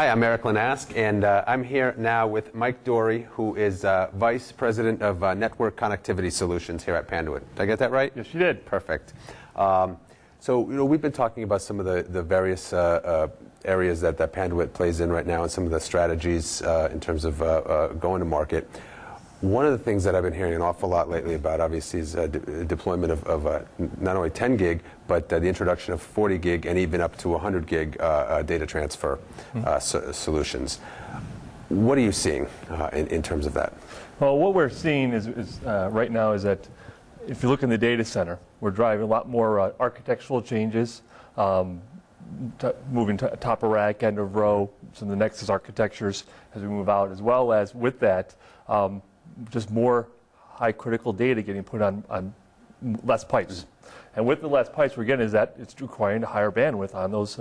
Hi, I'm Erik Linask, and I'm here now with Mike Doorhy, who is Vice President of Network Connectivity Solutions here at Panduit. Did I get that right? Yes, you did. Perfect. So, we've been talking about some of the various areas that Panduit plays in right now and some of the strategies in terms of going to market. One of the things that I've been hearing an awful lot lately about, obviously, is deployment of not only 10 gig, but the introduction of 40 gig and even up to 100 gig data transfer solutions. What are you seeing in terms of that? Well, what we're seeing is right now is that if you look in the data center, we're driving a lot more architectural changes, moving to top of rack, end of row, some of the Nexus architectures as we move out, as well as with that, just more high critical data getting put on less pipes. And with the less pipes we're getting is that it's requiring a higher bandwidth on those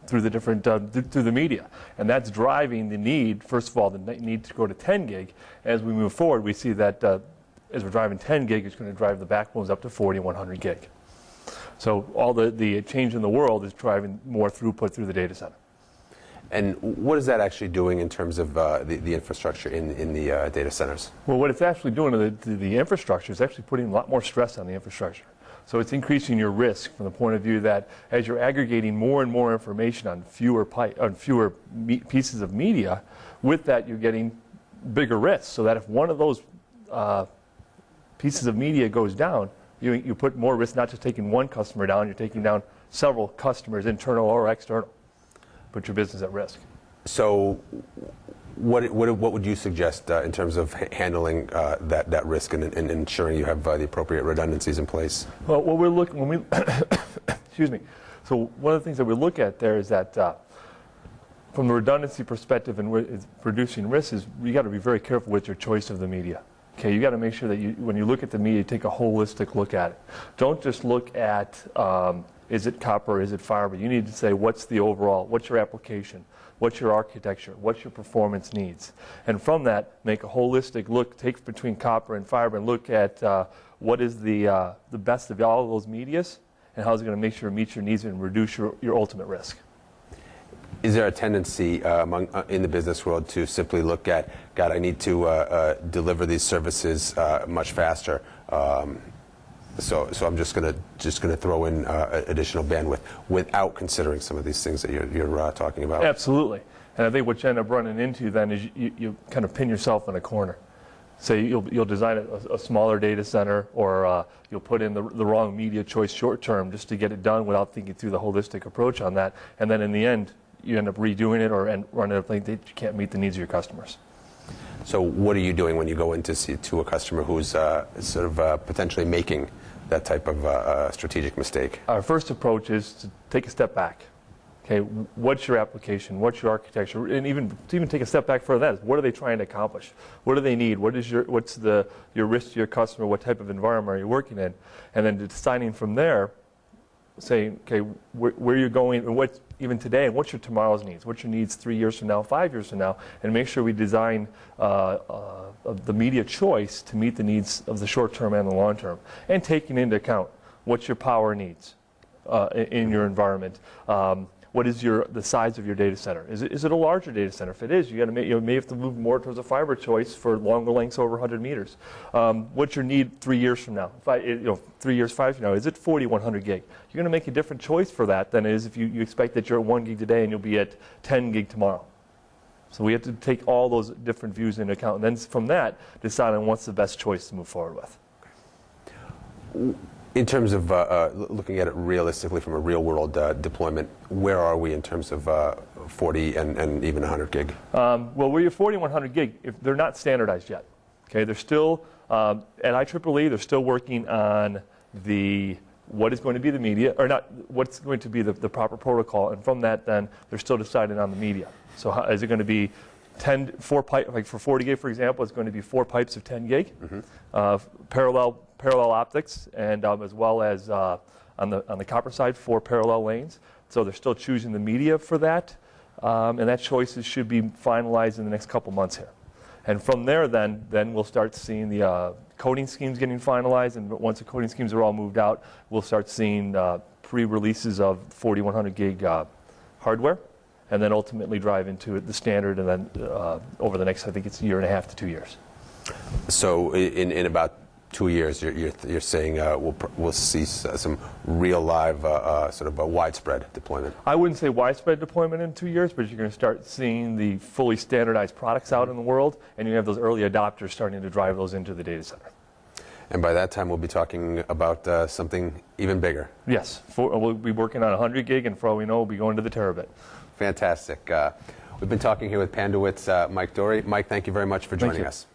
through the different through the media. And that's driving the need, first of all, the need to go to 10 gig. As we move forward, we see that as we're driving 10 gig, it's going to drive the backbones up to 40 and 100 gig. So all the change in the world is driving more throughput through the data center. And what is that actually doing in terms of the infrastructure in the data centers? Well, what it's actually doing to the infrastructure is actually putting a lot more stress on the infrastructure. So it's increasing your risk from the point of view that as you're aggregating more and more information on fewer pieces of media, with that you're getting bigger risks. So that if one of those pieces of media goes down, you put more risk, not just taking one customer down, you're taking down several customers, internal or external. Put your business at risk. So what would you suggest in terms of handling that risk and ensuring you have the appropriate redundancies in place? Well, what we're looking when we excuse me. So one of the things that we look at there is that from the redundancy perspective and reducing risk is you got to be very careful with your choice of the media. Okay, you got to make sure that when you look at the media, you take a holistic look at it. Don't just look at is it copper, is it fiber? You need to say what's the overall, what's your application, what's your architecture, what's your performance needs. And from that, make a holistic look, take between copper and fiber and look at what is the best of all of those medias and how is it going to make sure it meets your needs and reduce your ultimate risk. Is there a tendency in the business world to simply look at, God, I need to deliver these services much faster, so I'm just going to throw in additional bandwidth without considering some of these things that you're talking about? Absolutely. And I think what you end up running into then is you kind of pin yourself in a corner. Say you'll design a smaller data center, or you'll put in the wrong media choice short term just to get it done without thinking through the holistic approach on that. And then in the end, you end up redoing it or running up like that you can't meet the needs of your customers. So what are you doing when you go in to a customer who's sort of potentially making that type of strategic mistake? Our first approach is to take a step back. Okay, what's your application? What's your architecture? And even take a step back further than that, what are they trying to accomplish? What do they need? What's your risk to your customer? What type of environment are you working in? And then deciding from there, saying, okay, where you're going, and what even today, and what's your tomorrow's needs? What's your needs 3 years from now, 5 years from now, and make sure we design the media choice to meet the needs of the short term and the long term, and taking into account what's your power needs in your environment. What is the size of your data center? Is it a larger data center? If it is, you may have to move more towards a fiber choice for longer lengths over 100 meters. What's your need 3 years from now? 3 years, 5 from now, is it 40, 100 gig? You're going to make a different choice for that than it is if you expect that you're at 1 gig today and you'll be at 10 gig tomorrow. So we have to take all those different views into account, and then from that, decide on what's the best choice to move forward with. In terms of looking at it realistically from a real-world deployment, where are we in terms of 40 and even 100 gig? Well, where you're 40 and 100 gig, they're not standardized yet. Okay, they're still at IEEE. They're still working on what is going to be the media, or not what's going to be the proper protocol, and from that, then they're still deciding on the media. So is it going to be 4 pipe, like for 40 gig, for example, it's going to be 4 pipes of 10 gig, parallel optics, and as well as on the copper side, 4 parallel lanes. So they're still choosing the media for that, and that choice should be finalized in the next couple months here. And from there, then we'll start seeing the coding schemes getting finalized, and once the coding schemes are all moved out, we'll start seeing pre-releases of 40, 100 gig hardware. and then ultimately drive into the standard, and then over the next, I think it's a year and a half to 2 years. So in about 2 years, you're saying we'll see some real live sort of a widespread deployment. I wouldn't say widespread deployment in 2 years, but you're going to start seeing the fully standardized products out in the world, and you have those early adopters starting to drive those into the data center. And by that time, we'll be talking about something even bigger. Yes, we'll be working on 100 gig, and for all we know, we'll be going to the terabit. Fantastic. We've been talking here with Panduit's Mike Doorhy. Mike, thank you very much for joining us.